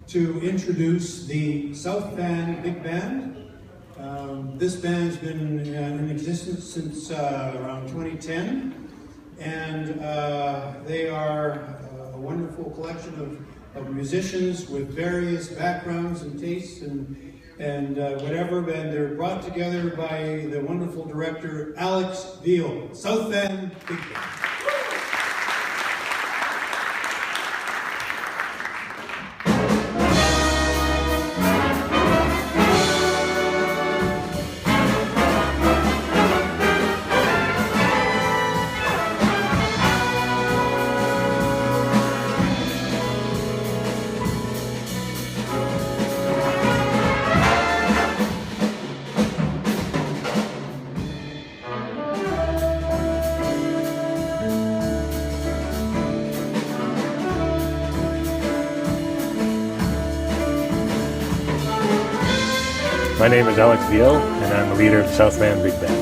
to introduce the South Band Big Band. This band's been in existence since around 2010, and they are a wonderful collection of musicians with various backgrounds and tastes and whatever, and they're brought together by the wonderful director Alex Veal. South Band Big Band. My name is Alex Veal, and I'm the leader of the South Band Big Band.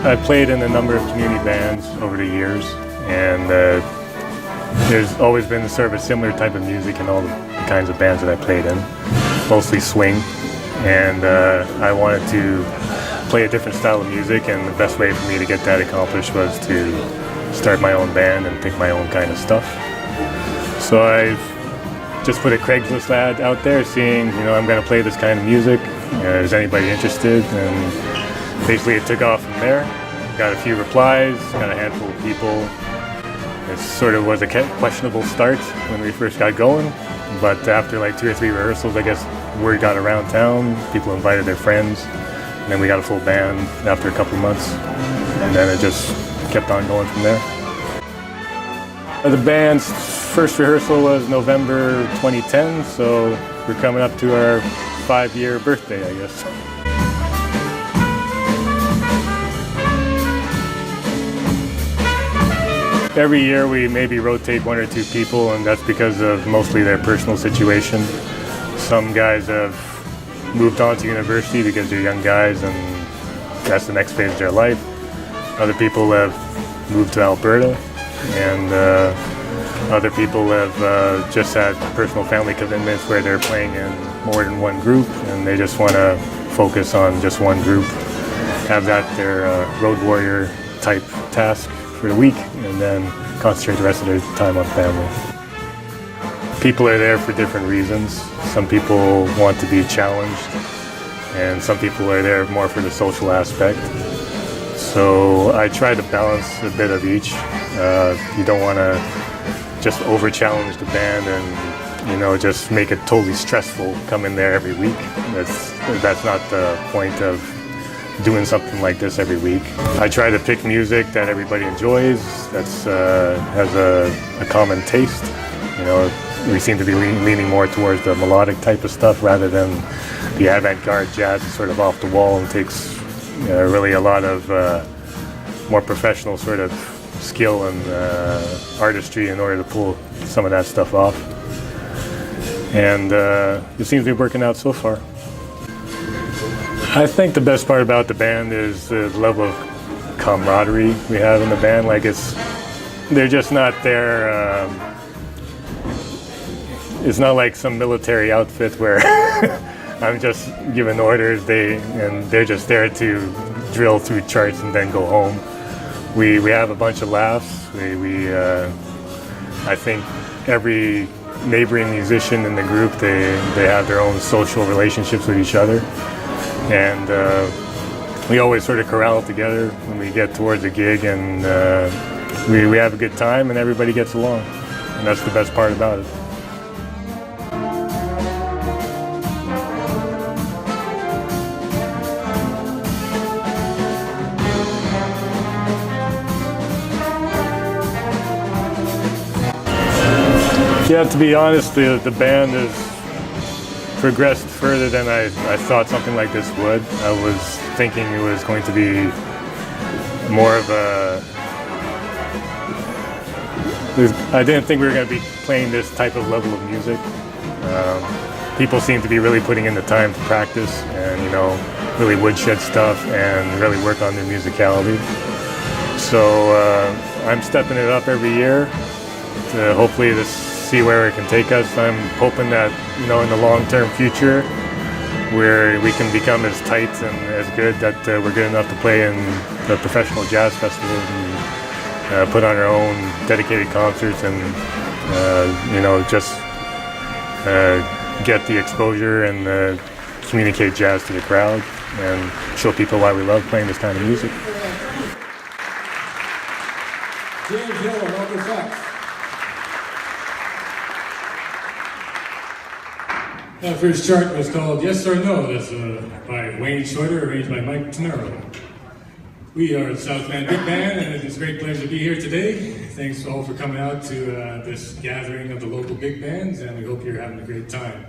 I've played in a number of community bands over the years, and there's always been sort of a similar type of music in all the kinds of bands that I played in, mostly swing, and I wanted to play a different style of music, and the best way for me to get that accomplished was to start my own band and pick my own kind of stuff. So I've just put a Craigslist ad out there seeing, I'm going to play this kind of music. Is anybody interested? And basically it took off from there. Got a few replies, got a handful of people. It sort of was a questionable start when we first got going, but after like 2 or 3 rehearsals, I guess word got around town. People invited their friends, and then we got a full band after a couple of months, and then it just kept on going from there. The band's first rehearsal was November 2010, so we're coming up to our 5-year birthday, I guess. Every year we maybe rotate 1 or 2 people, and that's because of mostly their personal situation. Some guys have moved on to university because they're young guys and that's the next phase of their life. Other people have moved to Alberta, and other people have just had personal family commitments where they're playing in more than one group and they just want to focus on just one group, have that their road warrior type task for the week, and then concentrate the rest of their time on family. People are there for different reasons. Some people want to be challenged, and some people are there more for the social aspect. So I try to balance a bit of each. You don't want to just over-challenge the band and just make it totally stressful, come in there every week. That's not the point of doing something like this every week. I try to pick music that everybody enjoys, that's has a common taste. We seem to be leaning more towards the melodic type of stuff rather than the avant-garde jazz that's sort of off the wall and takes really a lot of more professional sort of skill and artistry in order to pull some of that stuff off. And it seems to be working out so far. I think the best part about the band is the level of camaraderie we have in the band. They're just not there. It's not like some military outfit where I'm just giving orders, they're just there to drill through charts and then go home. We have a bunch of laughs. I think every neighboring musician in the group, they have their own social relationships with each other. And we always sort of corral together when we get towards a gig, and we have a good time and everybody gets along. And that's the best part about it. Yeah, to be honest, the band has progressed further than I thought something like this would. I was thinking it was going to be more of a... I didn't think we were going to be playing this type of level of music. People seem to be really putting in the time to practice and, really woodshed stuff and really work on their musicality. So I'm stepping it up every year. hopefully to see where it can take us. I'm hoping that, in the long-term future, where we can become as tight and as good that we're good enough to play in the professional jazz festivals and put on our own dedicated concerts and just get the exposure and communicate jazz to the crowd and show people why we love playing this kind of music. James Hill, welcome back. That first chart was called Yes or No. That's by Wayne Shorter, arranged by Mike Tenero. We are the South Van Big Band, and it's a great pleasure to be here today. Thanks all for coming out to this gathering of the local big bands, and we hope you're having a great time.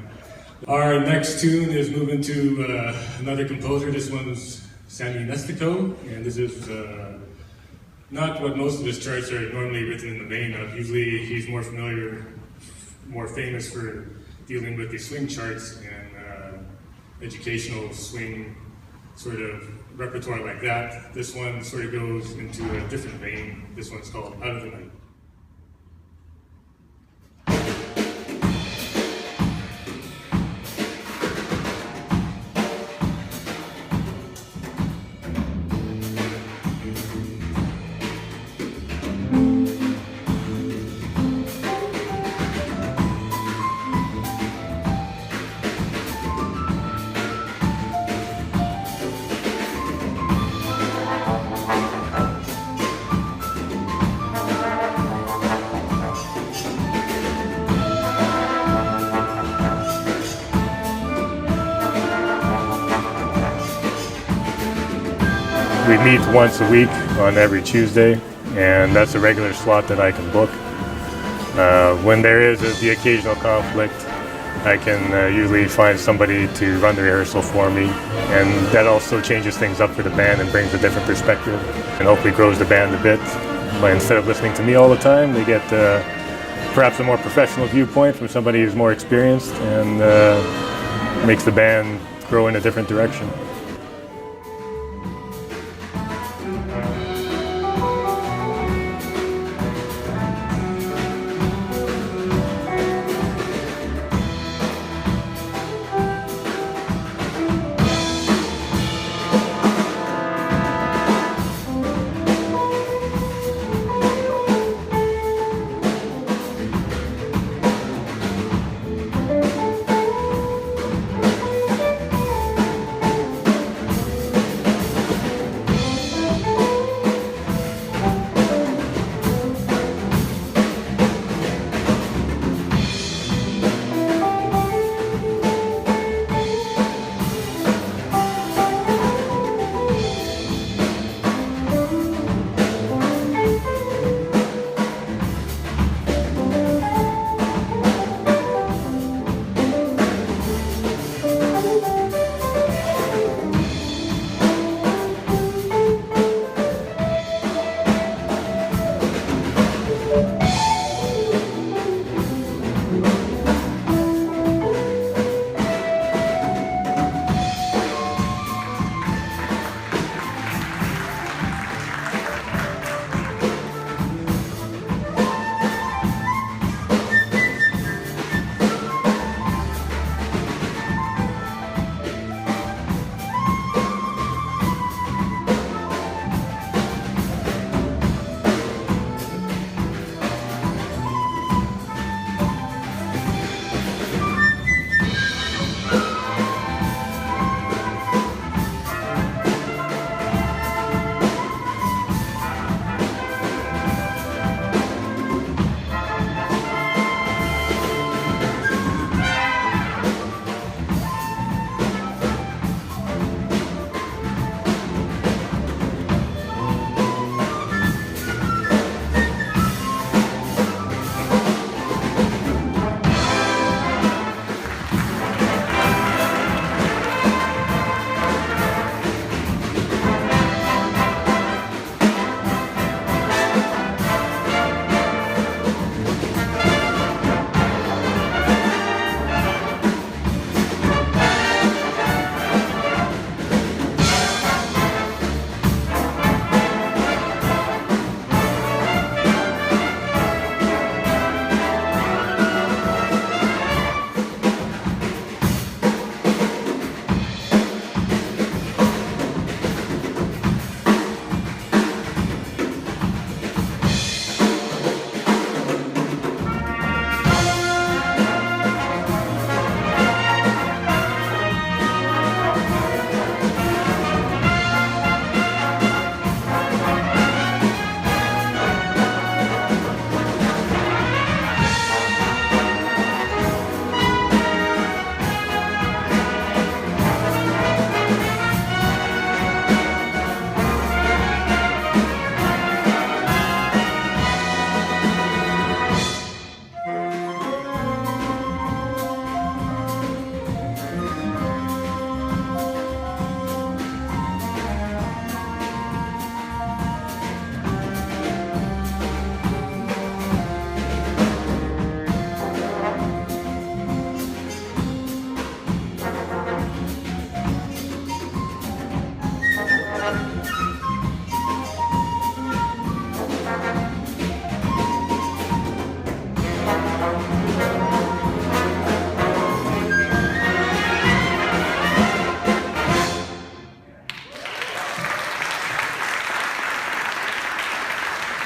Our next tune is moving to another composer. This one's Sammy Nestico, and this is not what most of his charts are normally written in the vein of. Usually he's more famous for dealing with the swing charts and educational swing sort of repertoire like that. This one sort of goes into a different vein. This one's called Out of the Night. We meet once a week on every Tuesday, and that's a regular slot that I can book. When there is the occasional conflict, I can usually find somebody to run the rehearsal for me, and that also changes things up for the band and brings a different perspective and hopefully grows the band a bit. But instead of listening to me all the time, they get perhaps a more professional viewpoint from somebody who's more experienced and makes the band grow in a different direction.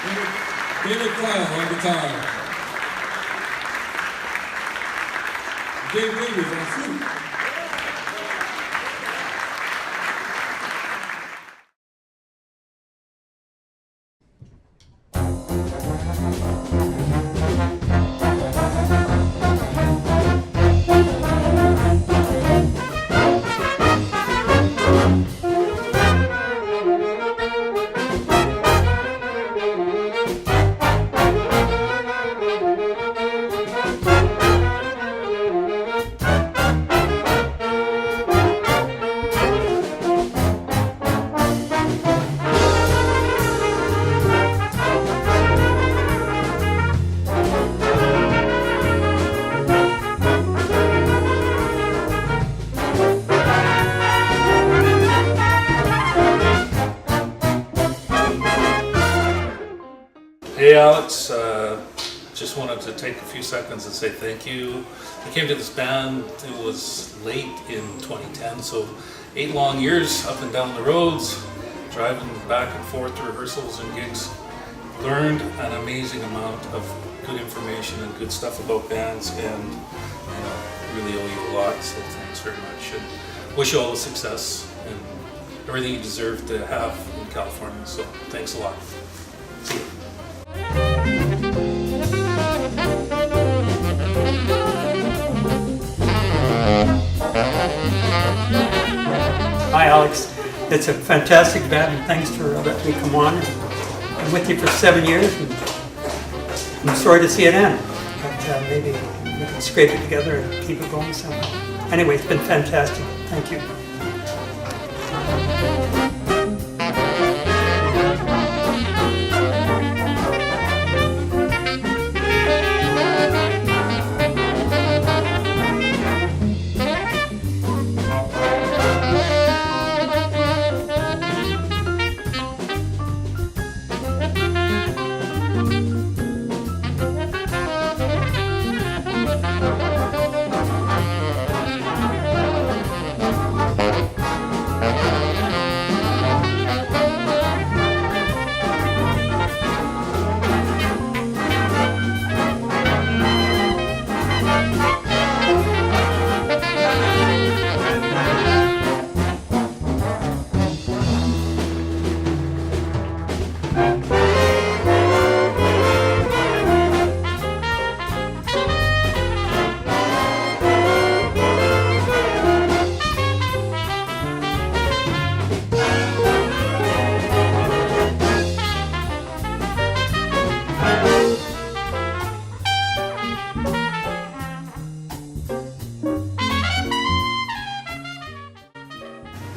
David Clown on guitar. Dave Davies on flute. Hey Alex, just wanted to take a few seconds and say thank you. I came to this band, it was late in 2010, so 8 long years up and down the roads, driving back and forth to rehearsals and gigs. Learned an amazing amount of good information and good stuff about bands, and really owe you a lot, so thanks very much. And wish you all the success and everything you deserve to have in California, so thanks a lot. See you. Hi Alex, it's a fantastic band and thanks for letting me come on. I'm with you for 7 years and I'm sorry to see it end, but maybe we can scrape it together and keep it going somehow. Anyway, it's been fantastic. Thank you.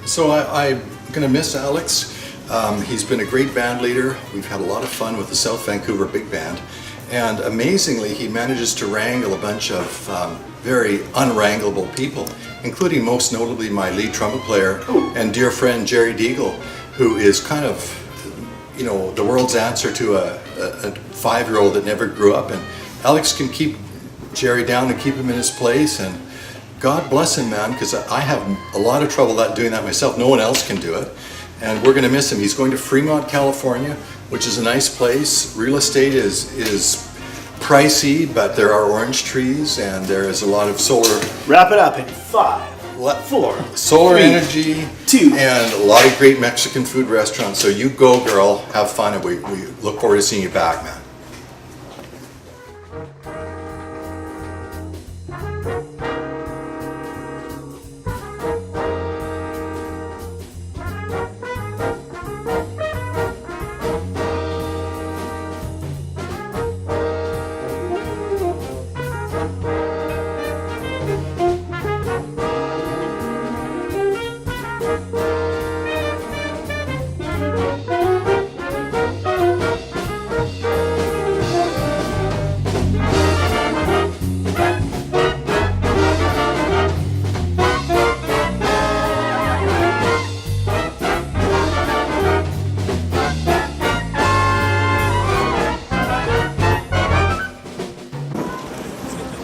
So I'm going to miss Alex. He's been a great band leader. We've had a lot of fun with the South Vancouver Big Band. And amazingly, he manages to wrangle a bunch of very unwranglable people, including most notably my lead trumpet player and dear friend Jerry Deagle, who is kind of, the world's answer to a 5-year-old that never grew up. And Alex can keep Jerry down and keep him in his place, and God bless him, man, because I have a lot of trouble doing that myself. No one else can do it. And we're going to miss him. He's going to Fremont, California, which is a nice place. Real estate is pricey, but there are orange trees and there is a lot of solar. Wrap it up in 5, 4, solar 3, energy, 2, and a lot of great Mexican food restaurants. So you go, girl, have fun, and we look forward to seeing you back, man.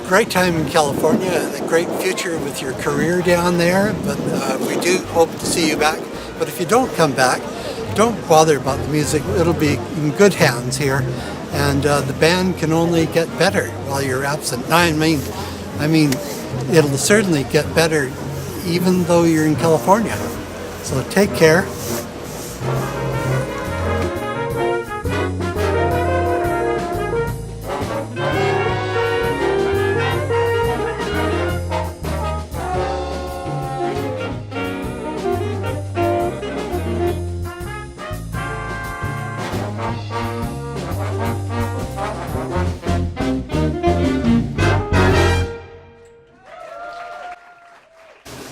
Great time in California, a great future with your career down there, but we do hope to see you back. But if you don't come back, don't bother about the music. It'll be in good hands here, and the band can only get better while you're absent. I mean, it'll certainly get better even though you're in California. So take care.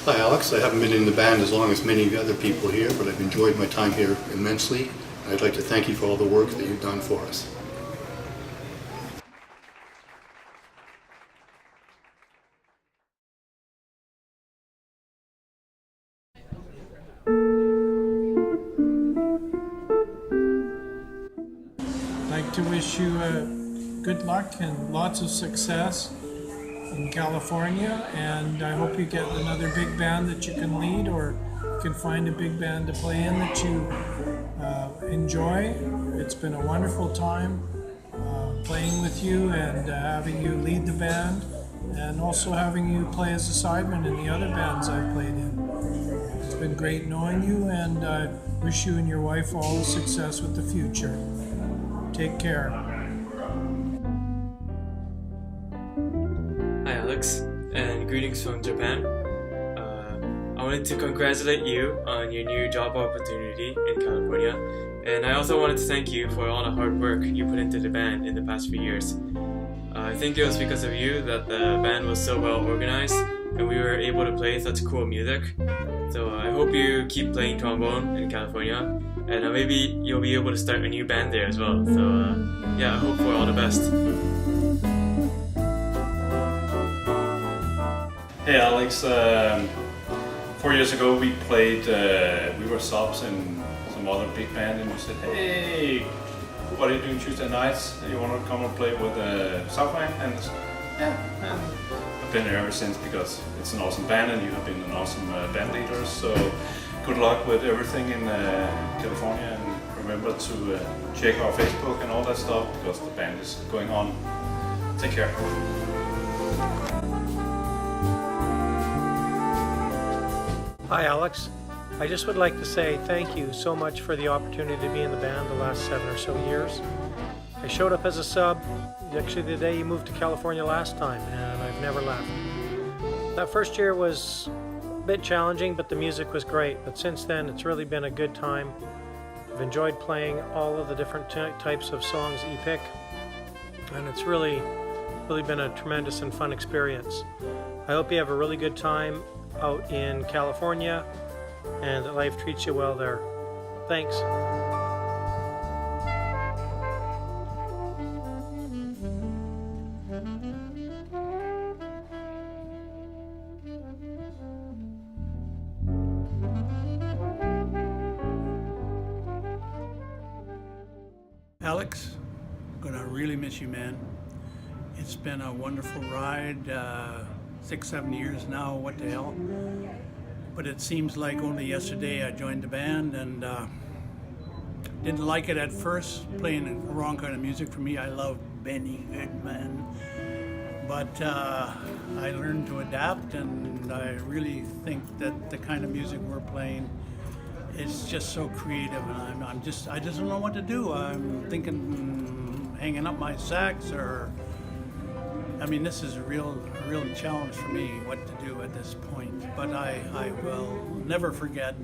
Hi Alex, I haven't been in the band as long as many of the other people here, but I've enjoyed my time here immensely. I'd like to thank you for all the work that you've done for us. I'd like to wish you good luck and lots of success in California, and I hope you get another big band that you can lead, or you can find a big band to play in that you enjoy. It's been a wonderful time playing with you and having you lead the band, and also having you play as a sideman in the other bands I've played in. It's been great knowing you, and I wish you and your wife all the success with the future. Take care. Hi Alex, and greetings from Japan. I wanted to congratulate you on your new job opportunity in California, and I also wanted to thank you for all the hard work you put into the band in the past few years. I think it was because of you that the band was so well organized and we were able to play such cool music. So I hope you keep playing trombone in California, and maybe you'll be able to start a new band there as well. So yeah, I hope for all the best. Hey Alex, 4 years ago we played, we were subs in some other big band, and you said, hey, what are you doing Tuesday nights? You want to come and play with Southland? And yeah, and I've been here ever since because it's an awesome band and you have been an awesome band leader. So good luck with everything in California, and remember to check our Facebook and all that stuff because the band is going on. Take care. Hi Alex, I just would like to say thank you so much for the opportunity to be in the band the last 7 or so years. I showed up as a sub actually the day you moved to California last time, and I've never left. That first year was a bit challenging, but the music was great. But since then it's really been a good time. I've enjoyed playing all of the different types of songs you pick, and it's really been a tremendous and fun experience. I hope you have a really good time out in California and that life treats you well there. Thanks. Alex, I'm gonna really miss you, man. It's been a wonderful ride, 6-7 years now, what the hell. But it seems like only yesterday I joined the band, and didn't like it at first, playing the wrong kind of music for me. I love Benny Goodman. But I learned to adapt, and I really think that the kind of music we're playing is just so creative, and I just don't know what to do. I'm thinking hanging up my sax, or I mean, this is a real challenge for me what to do at this point. But I will never forget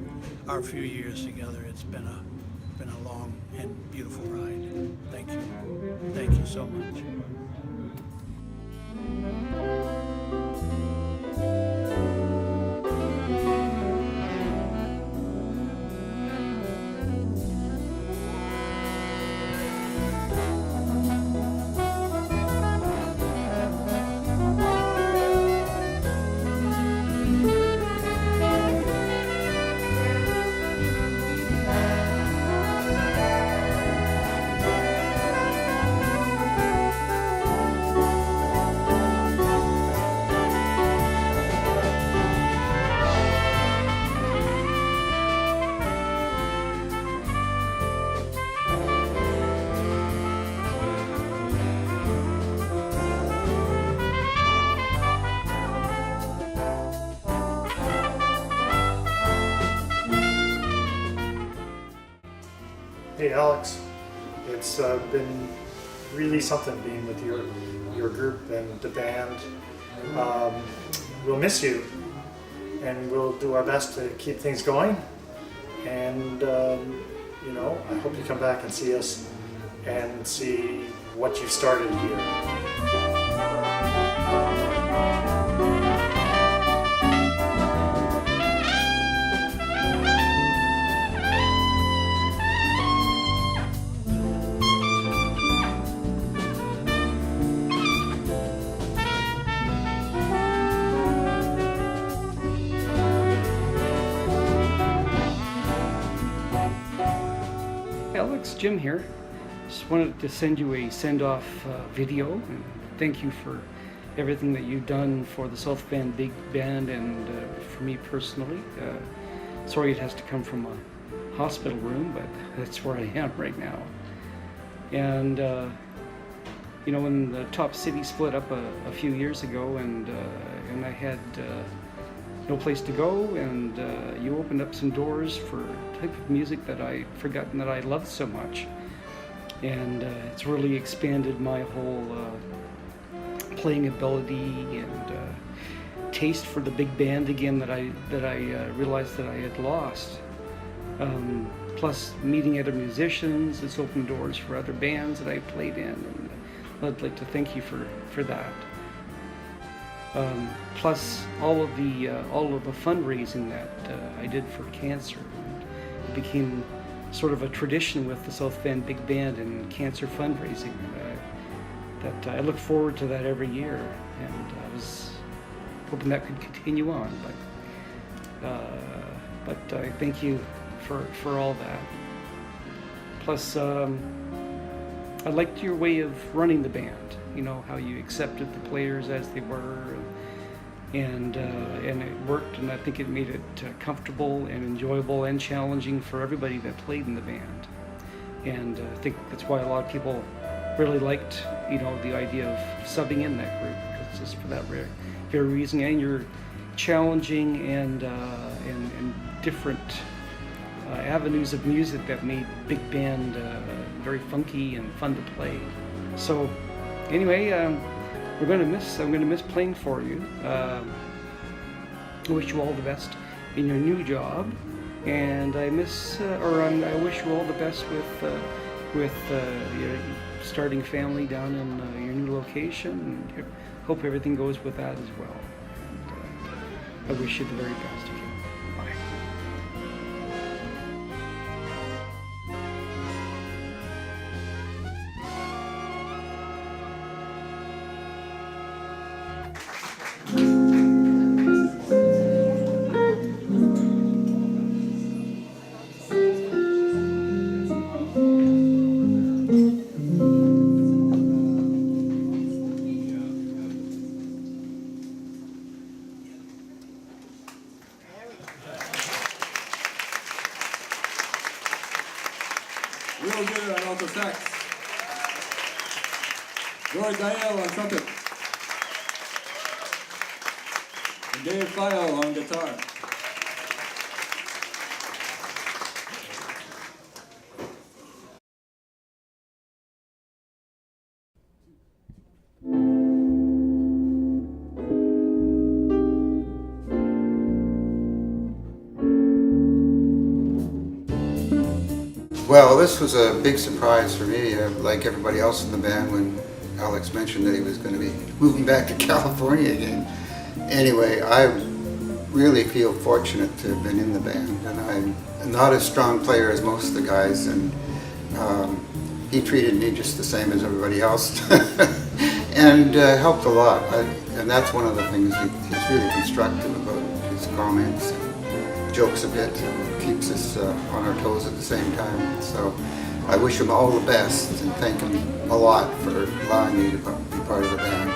our few years together. It's been a long and beautiful ride. Thank you so much. Alex, it's been really something being with your group and the band. We'll miss you, and we'll do our best to keep things going. And you know, I hope you come back and see us and see what you've started here. Alex, Jim here. Just wanted to send you a send-off video and thank you for everything that you've done for the South Van Big Band and for me personally. Sorry it has to come from a hospital room, but that's where I am right now. And you know, when the Top City split up a few years ago, and I had no place to go, and you opened up some doors for a type of music that I'd forgotten that I loved so much. And it's really expanded my whole playing ability and taste for the big band again that I realized that I had lost. Plus meeting other musicians, it's opened doors for other bands that I played in, and I'd like to thank you for that. Plus all of the fundraising that I did for cancer. It became sort of a tradition with the South Van Big Band and cancer fundraising. That I look forward to that every year, and I was hoping that could continue on. But I thank you for all that. Plus, I liked your way of running the band. You know, how you accepted the players as they were, and it worked, and I think it made it comfortable and enjoyable and challenging for everybody that played in the band. And I think that's why a lot of people really liked, you know, the idea of subbing in that group, because just for that very reason. And you're challenging and different avenues of music that made big band very funky and fun to play. So anyway, I'm going to miss playing for you. I wish you all the best in your new job, and I wish you all the best with your starting family down in your new location. And hope everything goes with that as well. And I wish you the very best. Bye. Will Gitter on alto sax. George Dial on trumpet. And Dave File on guitar. Well, this was a big surprise for me, like everybody else in the band, when Alex mentioned that he was going to be moving back to California again. Anyway, I really feel fortunate to have been in the band, and I'm not as strong player as most of the guys, and he treated me just the same as everybody else and helped a lot. And that's one of the things he's really constructive about his comments. Jokes a bit and keeps us on our toes at the same time. So I wish him all the best and thank him a lot for allowing me to be part of the band.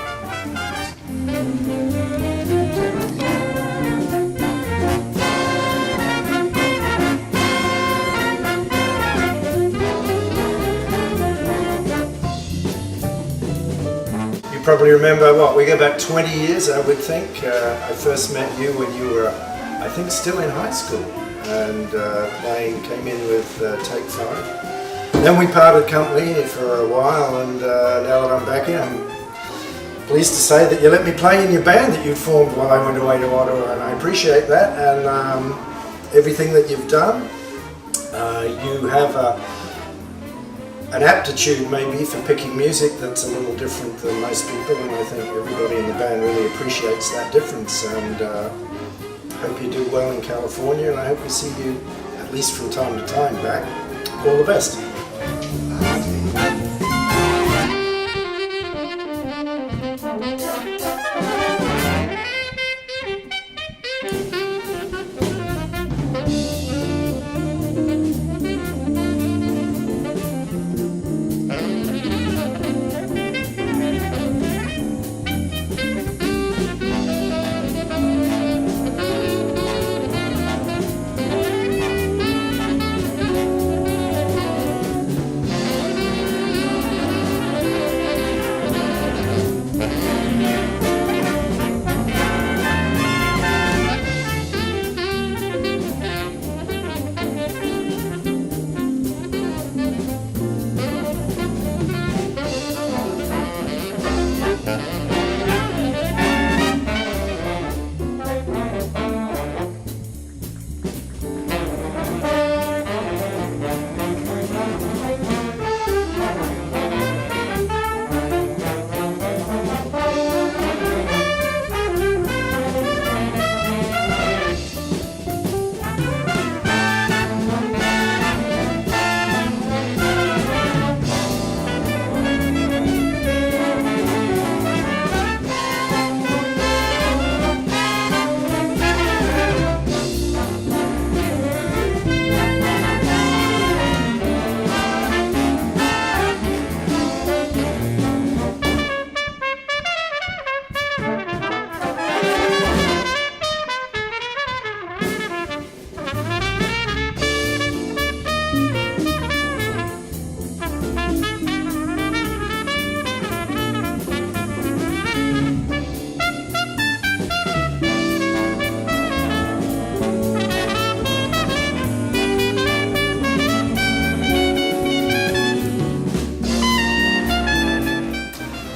You probably remember, we go back 20 years, I would think. I first met you when you were, I think, still in high school, and came in with Take 5. Then we parted company for a while, and now that I'm back here, I'm pleased to say that you let me play in your band that you formed while I went away to Ottawa, and I appreciate that, and everything that you've done. You have an aptitude maybe for picking music that's a little different than most people, and I think everybody in the band really appreciates that difference, and I hope you do well in California, and I hope we see you at least from time to time back. All the best.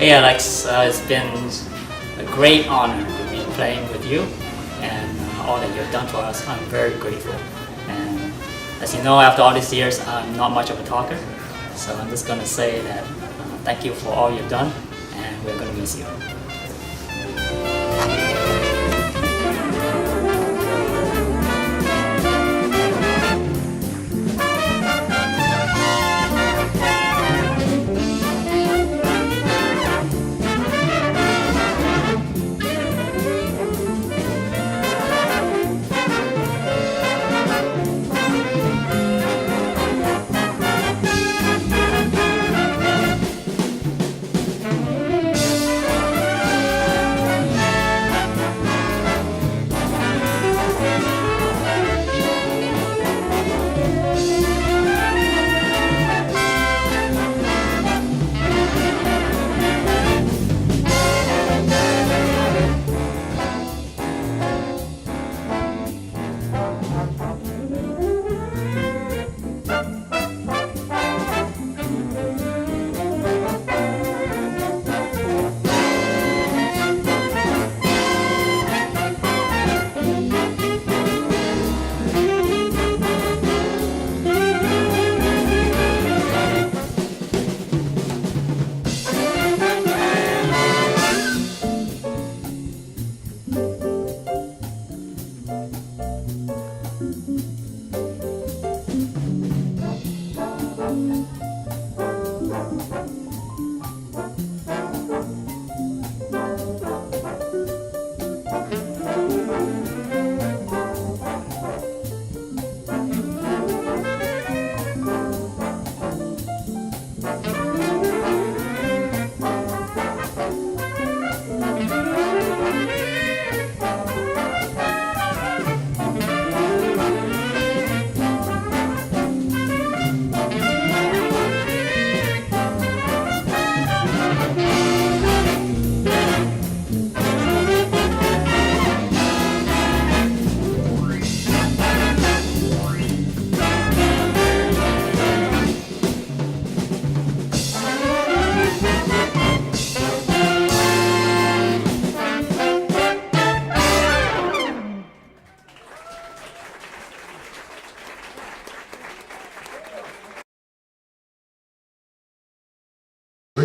Hey Alex, it's been a great honor to be playing with you, and all that you've done for us, I'm very grateful. And as you know, after all these years, I'm not much of a talker, so I'm just going to say that thank you for all you've done, and we're going to miss you.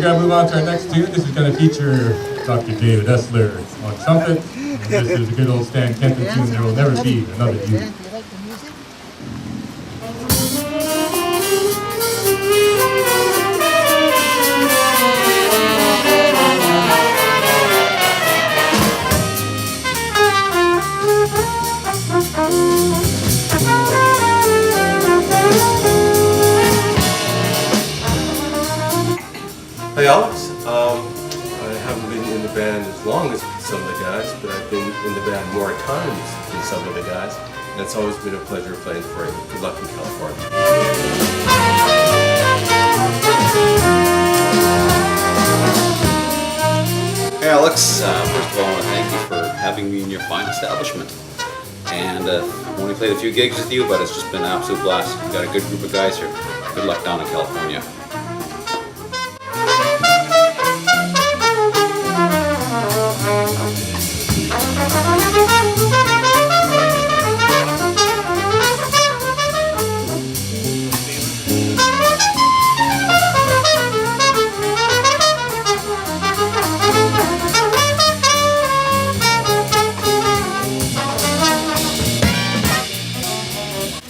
we're going to move on to our next tune. This is going to feature Dr. David Essler on trumpet. And this is a good old Stan Kenton tune, There Will Never Be Another You. Hey Alex, I haven't been in the band as long as some of the guys, but I've been in the band more times than some of the guys, and it's always been a pleasure playing for you. Good luck in California. Hey Alex, first of all I want to thank you for having me in your fine establishment. And I've only played a few gigs with you, but it's just been an absolute blast. You've got a good group of guys here. Good luck down in California.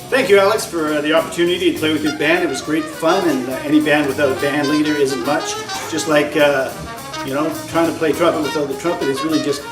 Thank you, Alex, for the opportunity to play with your band. It was great fun, and any band without a band leader isn't much. Just like, you know, trying to play trumpet without the trumpet is really just...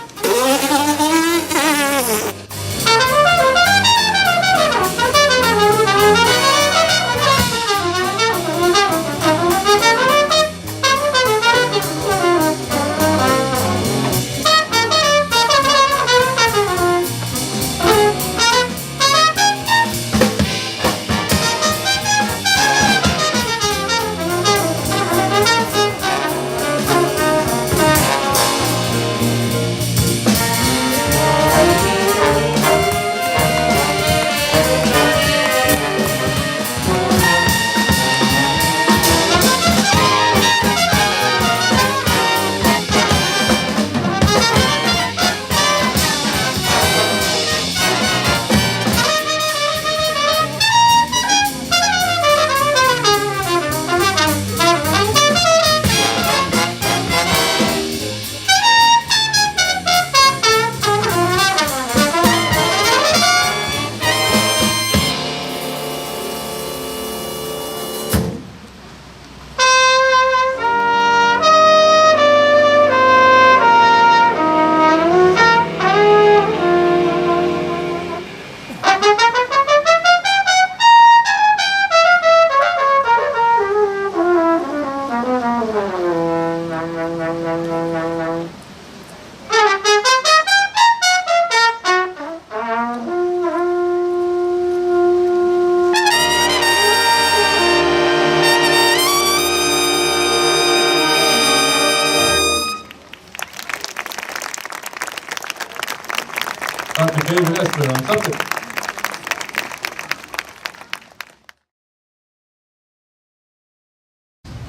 Dr. David Essler on trumpet.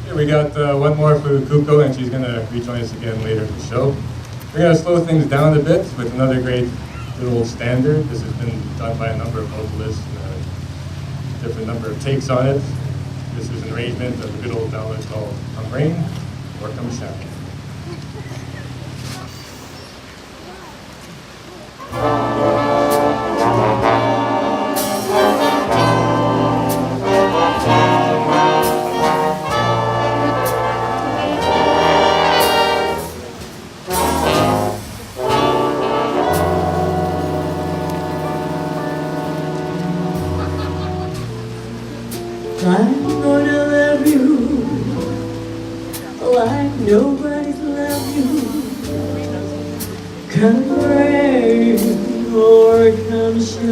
Here we got one more for Kuko, and she's going to rejoin us again later in the show. We're going to slow things down a bit with another great little standard. This has been done by a number of vocalists, and a different number of takes on it. This is an arrangement of a good old ballad called Come Rain or Come Shine. I'm gonna love you like nobody's loved you. Come rain or come shine.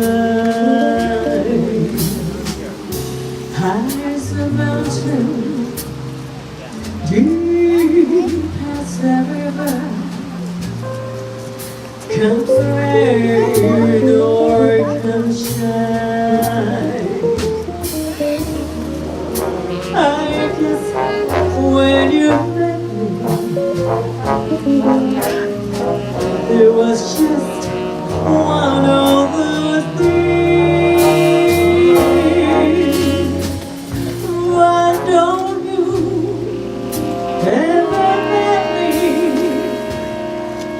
High as a mountain, deep past the river. Come rain or come shine. I guess when you met me, there was just one of those things. Why don't you never let me,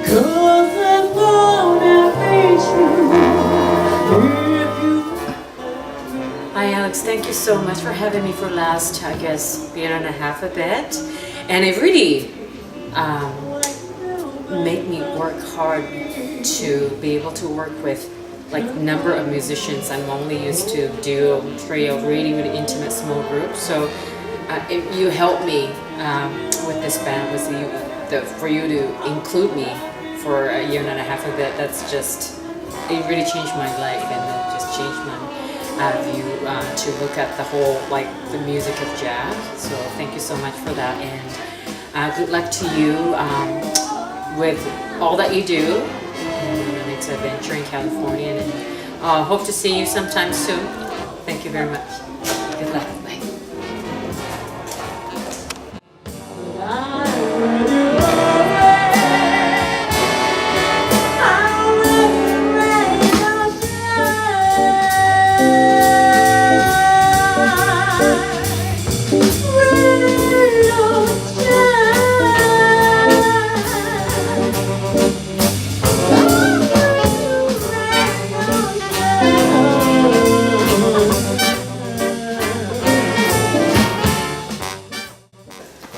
'cause it's gonna be true if you. Hi Alex, thank you so much for having me for last, I guess, year and a half a bit. And it really made me work hard to be able to work with like number of musicians. I'm only used to duo, trio, really, really intimate small groups. So you helped me with this band. Was for you to include me for a year and a half of it. That's just, it really changed my life, and it just changed my view to look at the whole, like the music of jazz. So thank you so much for that, and good luck to you with all that you do. And it's an adventure in California, and hope to see you sometime soon. Thank you very much. Good luck. Bye.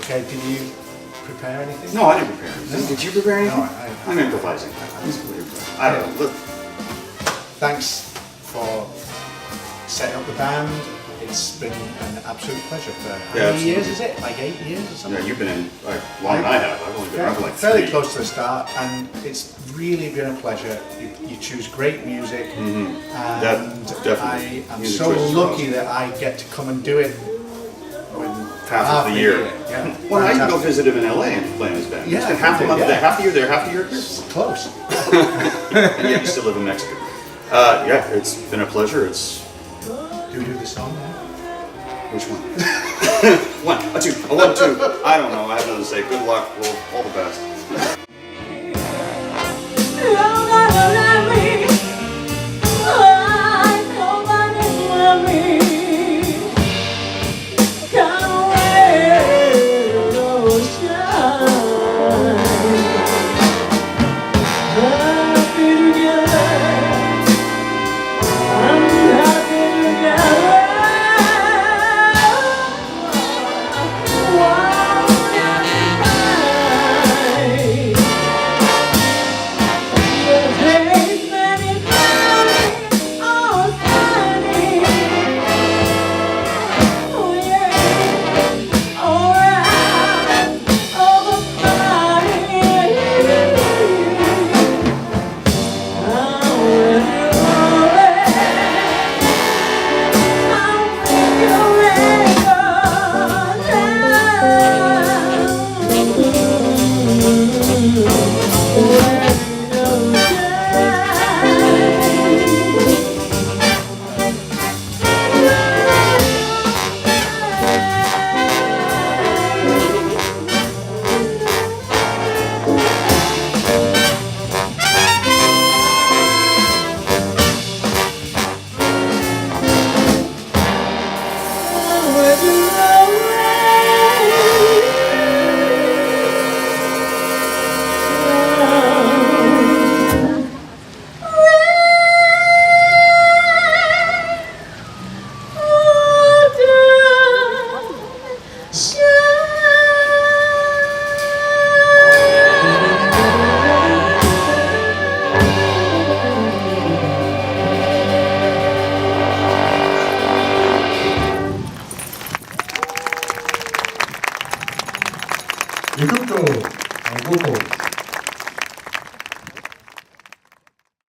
Okay, did you prepare anything? No, I didn't prepare anything. Did you prepare anything? No, I'm improvising. I don't know. Look. Thanks for setting up the band. It's been an absolute pleasure. For how many years is it? Like 8 years or something? Yeah, you've been in longer than I have. I've only been around for like fairly 3. close to the start, and it's really been a pleasure. You choose great music, and definitely. I am Music so choices are lucky awesome. that I get to come and do it when half of the year. Yeah. Well, I can go visit him in LA and play in his band. Yeah, Spend half the month there, half the year there, half the year here. Close. And yet you still live in Mexico. Yeah, it's been a pleasure. It's. Do we do the song now? Which one? 1, 2, 1, 2. I don't know. I have nothing to say. Good luck. Well, all the best. Ikuto, vocals.